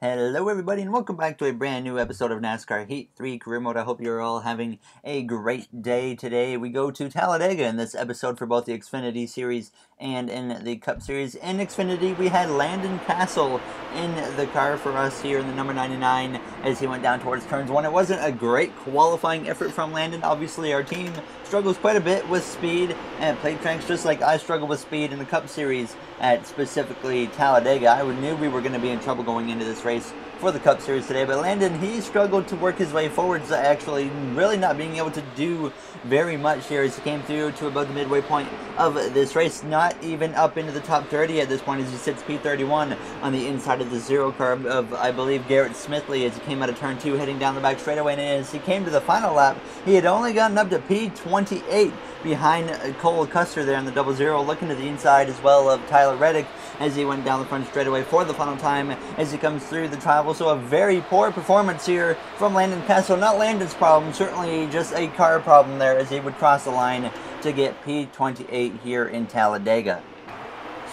Hello everybody and welcome back to a brand new episode of NASCAR Heat 3 Career Mode. I hope you're all having a great day today. We go to Talladega in this episode for both the Xfinity Series and in the Cup Series. In Xfinity, we had Landon Castle in the car for us here in the number 99 as he went down towards turns 1. It wasn't a great qualifying effort from Landon. Obviously, our team struggles quite a bit with speed and plate tracks, just like I struggle with speed in the Cup Series at specifically Talladega. I knew we were going to be in trouble going into this race for the Cup Series today, but Landon, he struggled to work his way forwards, actually really not being able to do very much here as he came through to about the midway point of this race, not even up into the top 30 at this point as he sits P31 on the inside of the zero car of, I believe, Garrett Smithley as he came out of turn 2 heading down the back straightaway, and as he came to the final lap, he had only gotten up to P28 behind Cole Custer there in the double zero, looking to the inside as well of Tyler Reddick as he went down the front straightaway for the final time as he comes through the travel. So a very poor performance here from Landon Castle. Not Landon's problem, certainly just a car problem there as he would cross the line to get P28 here in Talladega.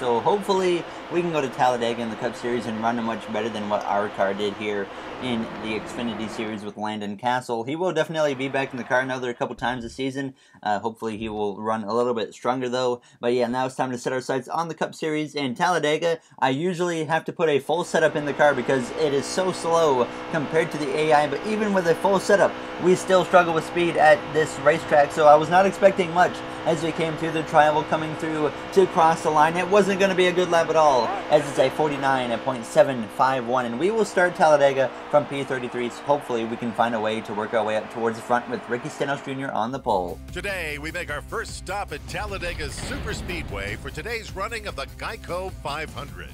So hopefully we can go to Talladega in the Cup Series and run much better than what our car did here in the Xfinity Series with Landon Castle. He will definitely be back in the car another couple times this season. Hopefully he will run a little bit stronger though. But yeah, now it's time to set our sights on the Cup Series in Talladega. I usually have to put a full setup in the car because it is so slow compared to the AI. But even with a full setup, we still struggle with speed at this racetrack. So I was not expecting much as we came through the travel coming through to cross the line. It wasn't going to be a good lap at all as it's a 49.751. And we will start Talladega from P33, so hopefully we can find a way to work our way up towards the front with Ricky Stenhouse Jr. on the pole. Today, we make our first stop at Talladega Super Speedway for today's running of the Geico 500.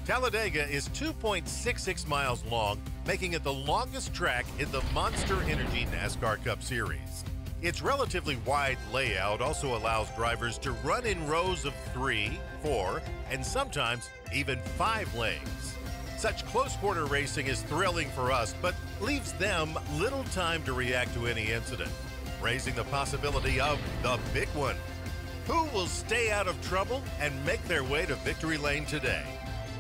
Talladega is 2.66 miles long, making it the longest track in the Monster Energy NASCAR Cup Series. Its relatively wide layout also allows drivers to run in rows of 3, 4, and sometimes even 5 lanes. Such close-quarter racing is thrilling for us, but leaves them little time to react to any incident, raising the possibility of the big one. Who will stay out of trouble and make their way to victory lane today?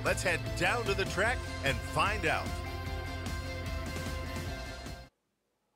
Let's head down to the track and find out.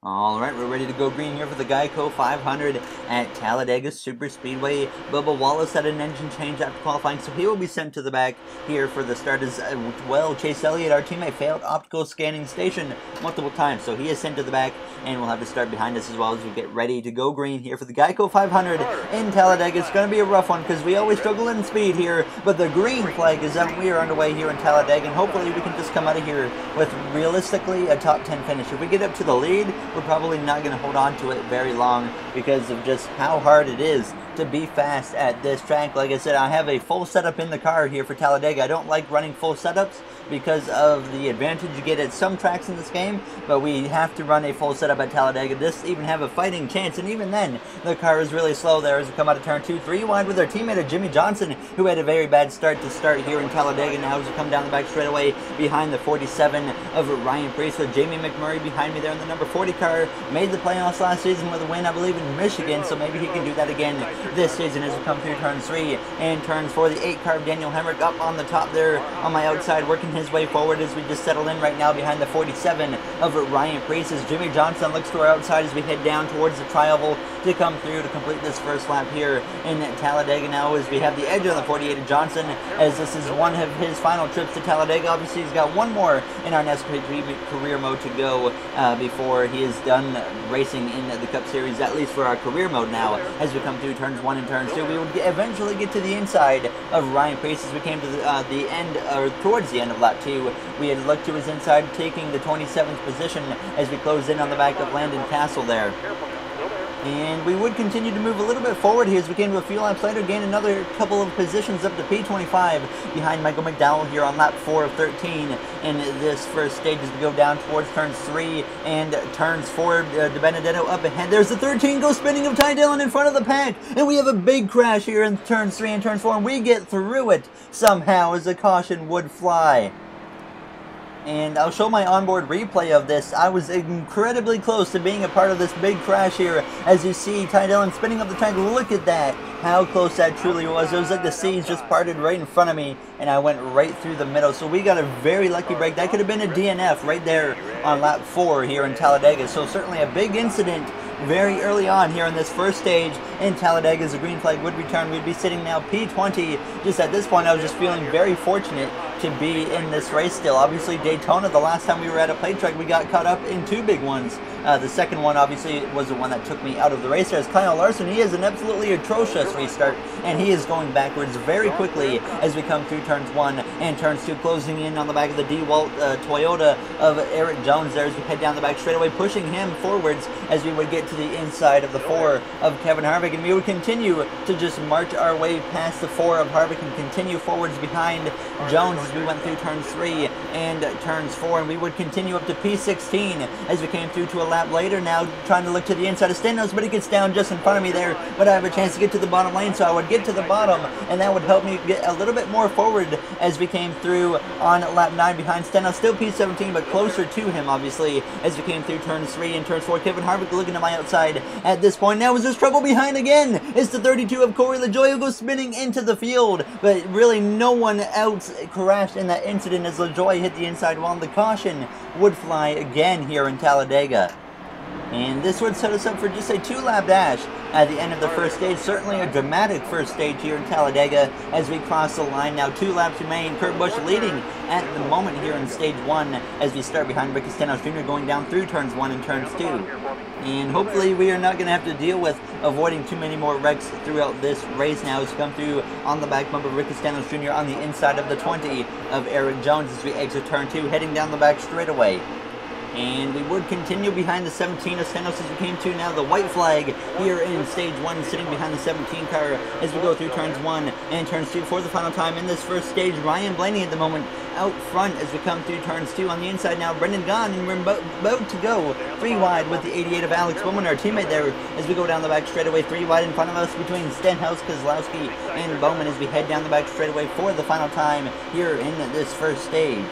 Alright, we're ready to go green here for the Geico 500 at Talladega Super Speedway. Bubba Wallace had an engine change after qualifying, so he will be sent to the back here for the start as well. Chase Elliott, our teammate, failed optical scanning station multiple times, so he is sent to the back, and we'll have to start behind us as well as we get ready to go green here for the Geico 500 in Talladega. It's going to be a rough one because we always struggle in speed here, but the green flag is up. We are underway here in Talladega, and hopefully we can just come out of here with realistically a top 10 finish. If we get up to the lead, we're probably not going to hold on to it very long because of just how hard it is to be fast at this track. Like I said, I have a full setup in the car here for Talladega. I don't like running full setups because of the advantage you get at some tracks in this game, but we have to run a full setup at Talladega just even have a fighting chance, and even then, the car is really slow there as we come out of turn 2, 3 wide with our teammate Jimmy Johnson, who had a very bad start here in Talladega. Now as we come down the back straightaway behind the 47 of Ryan Preece with Jamie McMurray behind me there in the number 40 car. Made the playoffs last season with a win, I believe, in Michigan, so maybe he can do that again this season as we come through turn 3 and turn 4. The 8 car of Daniel Hemrick up on the top there on my outside, working his way forward as we just settle in right now behind the 47 of Ryan Preece as Jimmy Johnson looks to our outside as we head down towards the tri-oval to come through to complete this first lap here in Talladega. Now as we have the edge on the 48 of Johnson as this is one of his final trips to Talladega. Obviously he's got one more in our NASCAR career mode to go before he is done racing in the Cup Series, at least for our career mode now. As we come through turns 1 and turns 2, we will eventually get to the inside of Ryan Preece as we came to the end, or towards the end of lap 2. We had looked to his inside, taking the 27th position as we close in on the back of Landon Castle there. And we would continue to move a little bit forward here as we came to a few laps later, gain another couple of positions up to P25 behind Michael McDowell here on lap 4 of 13 in this first stage as we go down towards turns 3 and turns 4. DiBenedetto up ahead. There's the 13 go spinning of Ty Dillon in front of the pack, and we have a big crash here in turns 3 and turns 4, and we get through it somehow as the caution would fly. And I'll show my onboard replay of this. I was incredibly close to being a part of this big crash here. As you see, Ty Dillon spinning up the track. Look at that. How close that truly was. It was like the seas just parted right in front of me, and I went right through the middle. So we got a very lucky break. That could have been a DNF right there on lap 4 here in Talladega. So certainly a big incident very early on here in this first stage in Talladega as the green flag would return. We'd be sitting now P20. Just at this point, I was just feeling very fortunate to be in this race still. Obviously, Daytona, the last time we were at a plate track, we got caught up in 2 big ones. The second one, obviously, was the one that took me out of the race. There's Kyle Larson. He has an absolutely atrocious restart, and he is going backwards very quickly as we come through turns 1 and turns 2, closing in on the back of the DeWalt Toyota of Eric Jones there as we head down the back straightaway, pushing him forwards as we would get to the inside of the 4 of Kevin Harvick, and we would continue to just march our way past the 4 of Harvick and continue forwards behind Jones as we went through turns 3 and turns 4, and we would continue up to P16 as we came through to a lap later now, trying to look to the inside of Stenhouse, but he gets down just in front of me there, but I have a chance to get to the bottom lane, so I would get to the bottom, and that would help me get a little bit more forward as we came through on lap 9 behind Stenhouse, still P17, but closer to him, obviously, as we came through turns 3 and turns 4. Kevin Harvick looking to my outside at this point. Now is this trouble behind again? It's the 32 of Corey LaJoie who goes spinning into the field, but really no one else crashed in that incident as LaJoie hit the inside wall, and the caution would fly again here in Talladega. And this would set us up for just a 2-lap dash at the end of the first stage. Certainly a dramatic first stage here in Talladega as we cross the line. Now 2 laps remain. Kurt Busch leading at the moment here in stage 1 as we start behind Ricky Stenhouse Jr. going down through turns 1 and turns 2. And hopefully we are not going to have to deal with avoiding too many more wrecks throughout this race now as we come through on the back bumper of Ricky Stenhouse Jr. on the inside of the 20 of Eric Jones as we exit turn 2, heading down the back straightaway. And we would continue behind the 17 of Stenhouse as we came to now the white flag here in stage 1, sitting behind the 17 car as we go through turns 1 and turns 2 for the final time in this first stage. Ryan Blaney at the moment out front as we come through turns 2. On the inside now, Brendan Gaughan, and we're about to go 3 wide with the 88 of Alex Bowman, our teammate there, as we go down the back straightaway. 3 wide in front of us between Stenhouse, Kozlowski, and Bowman as we head down the back straightaway for the final time here in this first stage.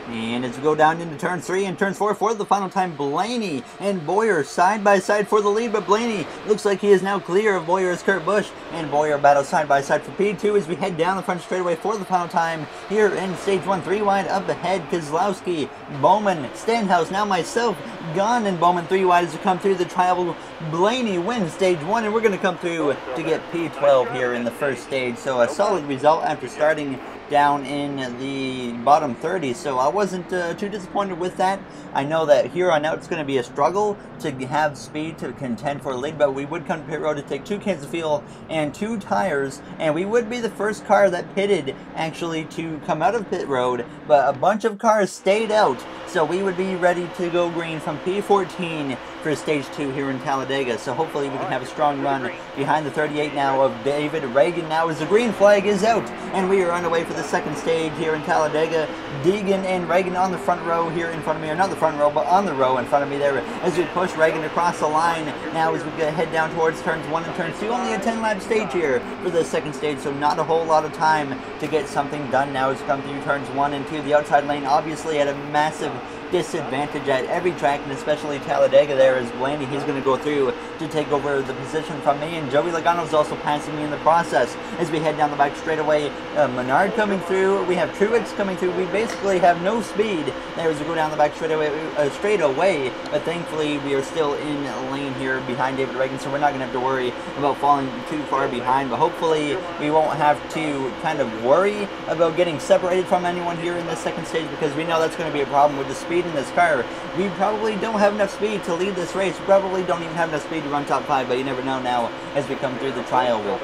And as we go down into turn 3 and turns 4 for the final time, Blaney and Boyer side by side for the lead, but Blaney looks like he is now clear of Boyer as Kurt Busch and Boyer battle side by side for P2 as we head down the front straightaway for the final time here in stage 1. 3 wide up ahead, Kozlowski, Bowman, Stenhouse, now myself, Gaughan and Bowman 3 wide as we come through the trial. Blaney wins stage 1, and we're going to come through to get P12 here in the first stage. So a solid result after starting down in the bottom 30, so I wasn't too disappointed with that. I know that here on out it's going to be a struggle to have speed to contend for a lead, but we would come to pit road to take 2 cans of fuel and 2 tires, and we would be the first car that pitted actually to come out of pit road, but a bunch of cars stayed out, so we would be ready to go green from P14 for stage 2 here in Talladega. So hopefully we can have a strong run behind the 38 now of David Reagan now as the green flag is out, and we are underway for the second stage here in Talladega. Deegan and Reagan on the front row here in front of me, or not the front row, but on the row in front of me there as we push Reagan across the line now as we head down towards turns 1 and turns 2. Only a 10-lap stage here for the second stage, so not a whole lot of time to get something done now as we come through turns 1 and 2. The outside lane obviously at a massive disadvantage at every track, and especially Talladega there as Blaney, he's going to go through to take over the position from me, and Joey Logano's also passing me in the process as we head down the back straightaway. Menard coming through, we have Truex coming through. We basically have no speed there as we go down the back straightaway, but thankfully we are still in lane here behind David Reagan, so we're not going to have to worry about falling too far behind, but hopefully we won't have to kind of worry about getting separated from anyone here in this second stage, because we know that's going to be a problem with the speed in this car. We probably don't have enough speed to lead this race. We probably don't even have enough speed to run top 5, but you never know now as we come through the trial wheel.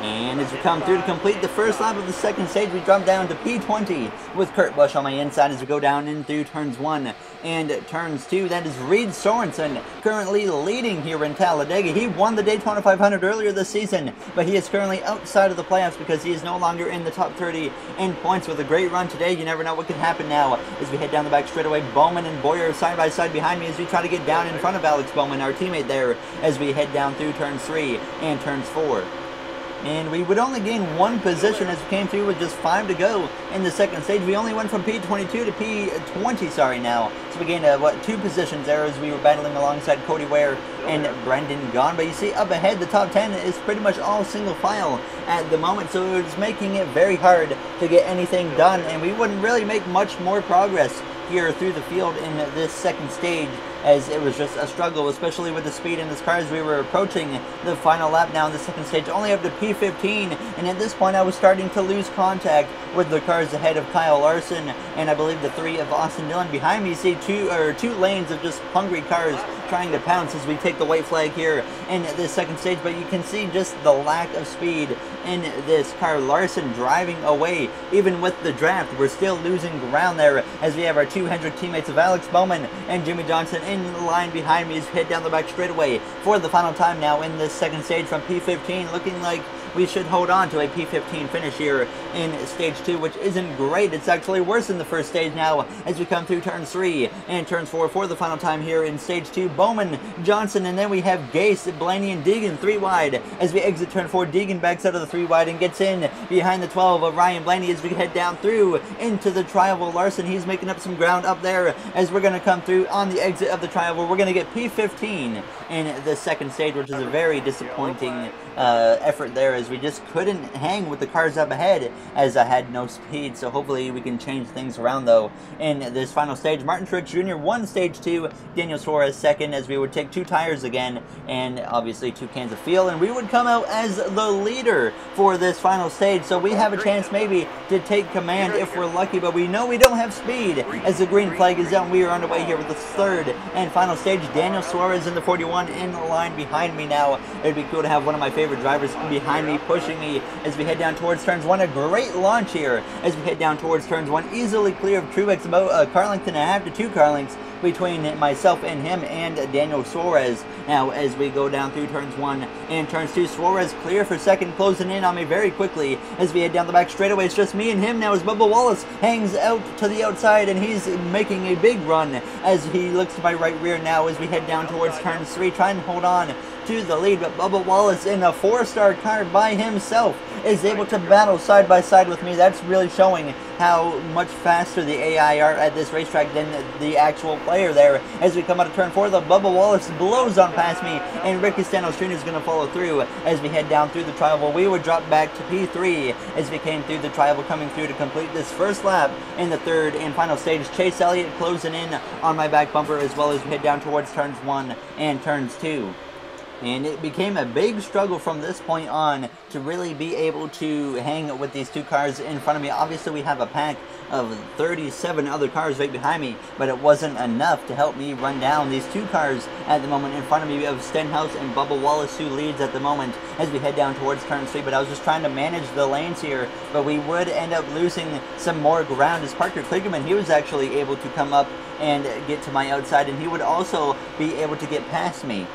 And as we come through to complete the first lap of the second stage, we drop down to P20 with Kurt Busch on my inside as we go down in through turns 1 and turns 2. That is Reed Sorensen currently leading here in Talladega. He won the Daytona 500 earlier this season, but he is currently outside of the playoffs because he is no longer in the top 30 in points. With a great run today, you never know what could happen now as we head down the back straightaway. Bowman and Boyer side by side behind me as we try to get down in front of Alex Bowman, our teammate there, as we head down through turns 3 and turns 4. And we would only gain 1 position as we came through with just 5 to go in the second stage. We only went from P22 to P20, sorry, now. So we gained, 2 positions there as we were battling alongside Cody Ware and Brendan Gaughan. But you see, up ahead, the top 10 is pretty much all single file at the moment, so it was making it very hard to get anything done, and we wouldn't really make much more progress here through the field in this second stage, as it was just a struggle, especially with the speed in this car as we were approaching the final lap now in the second stage, only up to P15, and at this point I was starting to lose contact with the cars ahead of Kyle Larson, and I believe the 3 of Austin Dillon. Behind me you see two lanes of just hungry cars trying to pounce as we take the white flag here in this second stage, but you can see just the lack of speed in this car. Larson driving away, even with the draft, we're still losing ground there as we have our 200 teammates of Alex Bowman and Jimmy Johnson in the line behind me as we head down the back straightaway for the final time now in this second stage from P15, looking like we should hold on to a P15 finish here in stage 2, which isn't great. It's actually worse than the first stage now as we come through turns 3 and turns 4 for the final time here in stage 2. Bowman, Johnson, and then we have Gase, Blaney, and Deegan 3 wide as we exit turn 4. Deegan backs out of the 3 wide and gets in behind the 12 of Ryan Blaney as we head down through into the trioval. Larson, he's making up some ground up there as we're going to come through on the exit of the trioval. We're going to get P15 in the second stage, which is a very disappointing effort there, as we just couldn't hang with the cars up ahead as I had no speed. So hopefully we can change things around though in this final stage. Martin Truex Jr. won stage 2, Daniel Suarez second, as we would take 2 tires again and obviously 2 cans of fuel, and we would come out as the leader for this final stage. So we have a chance maybe to take command if we're lucky, but we know we don't have speed as the green flag is out and we are underway here with the third and final stage. Daniel Suarez in the 41 in the line behind me now. It'd be cool to have one of my favorite drivers behind me pushing me as we head down towards turns 1. A great launch here as we head down towards turns 1, easily clear of Truex, about a car length and a half to 2 car lengths between myself and him and Daniel Suarez. Now as we go down through turns 1 and turns 2, Suarez clear for second, closing in on me very quickly as we head down the back straightaway. It's just me and him now as Bubba Wallace hangs out to the outside, and he's making a big run as he looks to my right rear now as we head down towards turns 3, trying to hold on to the lead, but Bubba Wallace in a 4-star car by himself is able to battle side by side with me. That's really showing how much faster the AI are at this racetrack than the actual player there. As we come out of turn 4, the Bubba Wallace blows on past me, and Ricky Stenhouse Jr. is going to follow through as we head down through the trioval. We would drop back to P3 as we came through the trioval, coming through to complete this first lap in the third and final stage. Chase Elliott closing in on my back bumper as well as we head down towards turns 1 and turns 2. And it became a big struggle from this point on to really be able to hang with these 2 cars in front of me. Obviously, we have a pack of 37 other cars right behind me, but it wasn't enough to help me run down these 2 cars at the moment in front of me of Stenhouse and Bubba Wallace, who leads at the moment as we head down towards turn 3. But I was just trying to manage the lanes here, but we would end up losing some more ground as Parker Kligerman, he was actually able to come up and get to my outside, and he would also be able to get past me.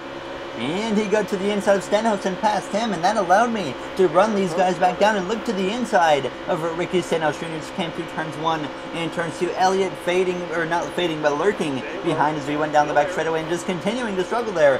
And he got to the inside of Stenhouse and passed him, and that allowed me to run these guys back down and look to the inside of Ricky Stenhouse Jr. Just came through turns 1 and turns 2. Elliott fading, or not fading, but lurking behind as we went down the back straightaway and just continuing to struggle there.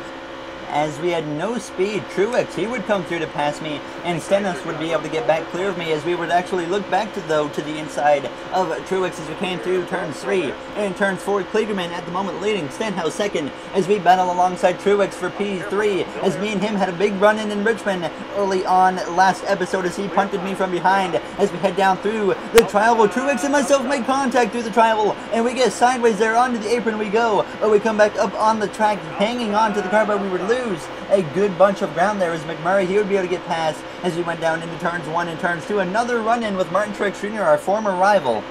As we had no speed, Truex, he would come through to pass me, and Stenhouse would be able to get back clear of me as we would actually look back to the inside of Truex as we came through turns 3 and turns 4. Kligerman at the moment leading, Stenhouse second as we battle alongside Truex for P3 as me and him had a big run-in Richmond early on last episode as he punted me from behind as we head down through the trioval. Truex and myself make contact through the trioval, and we get sideways there onto the apron we go, but we come back up on the track hanging on to the car, but we would lose a good bunch of ground there as McMurray, he would be able to get past as we went down into turns 1 and turns 2. Another run-in with Martin Truex Jr., our former rival,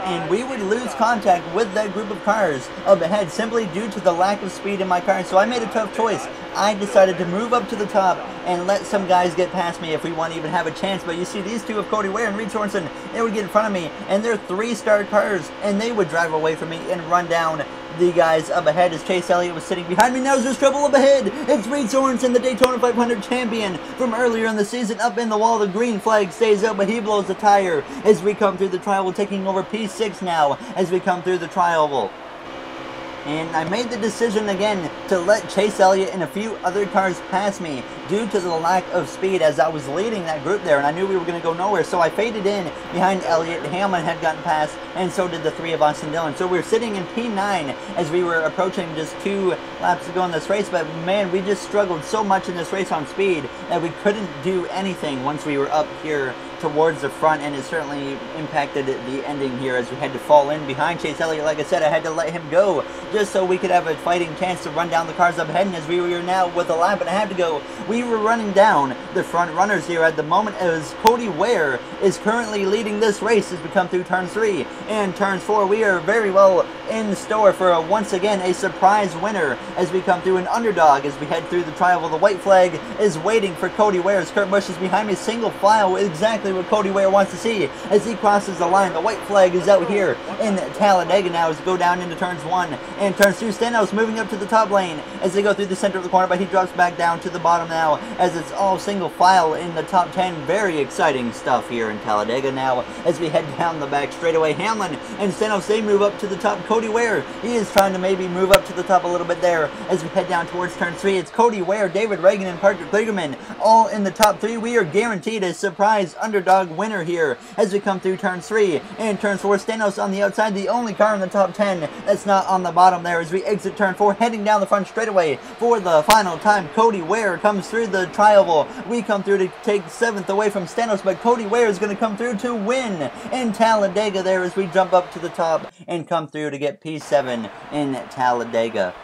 and we would lose contact with that group of cars up ahead simply due to the lack of speed in my car. And so I made a tough choice. I decided to move up to the top and let some guys get past me if we want to even have a chance. But you see, these 2 of Cody Ware and Reed Sorensen, they would get in front of me, and they're 3-star cars, and they would drive away from me and run down the guys up ahead as Chase Elliott was sitting behind me. Now there's trouble up ahead. It's Reed Sorensen, the Daytona 500 champion from earlier in the season, up in the wall. The green flag stays up, but he blows the tire as we come through the trioval, taking over P6 now as we come through the trioval. and I made the decision again to let Chase Elliott and a few other cars pass me due to the lack of speed as I was leading that group there, and I knew we were going to go nowhere, so I faded in behind Elliott. Hamlin had gotten past, and so did the three of Austin Dillon. So we were sitting in P9 as we were approaching just 2 laps to go in this race, but man, we just struggled so much in this race on speed that we couldn't do anything once we were up here towards the front, and it certainly impacted the ending here as we had to fall in behind Chase Elliott. Like I said, I had to let him go just so we could have a fighting chance to run down the cars up ahead, and as we were now with a lap and a half to go, we were running down the front runners here at the moment as Cody Ware is currently leading this race as we come through turn 3 and turn 4. We are very well in store for once again a surprise winner as we come through an underdog as we head through the trial. The white flag is waiting for Cody Ware as Kurt Busch is behind me, single file, exactly what Cody Ware wants to see as he crosses the line. The white flag is out here in Talladega now as we go down into turns 1 and turns 2. Stenhouse moving up to the top lane as they go through the center of the corner, but he drops back down to the bottom now as it's all single file in the top 10. Very exciting stuff here in Talladega now as we head down the back straightaway. Hamlin and Stenhouse, they move up to the top. Cody Ware, he is trying to maybe move up to the top a little bit there as we head down towards turn 3. It's Cody Ware, David Reagan, and Parker Kligerman all in the top 3. We are guaranteed a surprise underdog winner here as we come through turn 3 and turn 4. Stenhouse on the outside, the only car in the top 10 that's not on the bottom there as we exit turn 4, heading down the front straightaway for the final time. Cody Ware comes through the tri-oval. We come through to take 7th away from Stenhouse, but Cody Ware is going to come through to win in Talladega there as we jump up to the top and come through to get P7 in Talladega.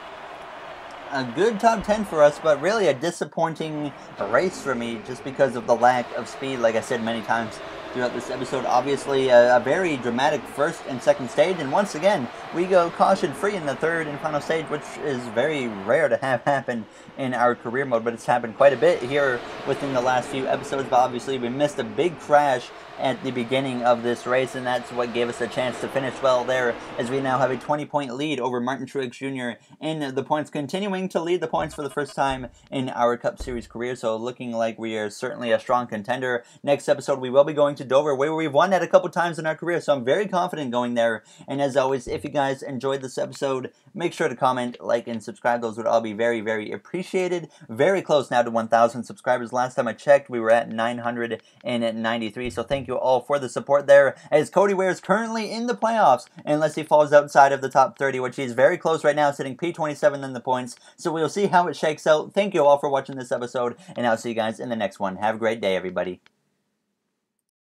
A good top 10 for us, but really a disappointing race for me just because of the lack of speed, like I said many times throughout this episode. Obviously, a very dramatic first and second stage, and once again, we go caution-free in the third and final stage, which is very rare to have happen in our career mode, but it's happened quite a bit here within the last few episodes. But obviously, we missed a big crash at the beginning of this race, and that's what gave us a chance to finish well there, as we now have a 20-point lead over Martin Truex Jr. in the points, continuing to lead the points for the first time in our Cup Series career, so looking like we are certainly a strong contender. Next episode, we will be going to Dover, where we've won that a couple times in our career, so I'm very confident going there. And as always, if you guys enjoyed this episode, make sure to comment, like, and subscribe. Those would all be very, very appreciated. Very close now to 1,000 subscribers. Last time I checked, we were at 993, so thank you all for the support there, as Cody Ware is currently in the playoffs unless he falls outside of the top 30, which he's very close right now, sitting P27 in the points, so we'll see how it shakes out. Thank you all for watching this episode, and I'll see you guys in the next one. Have a great day, everybody.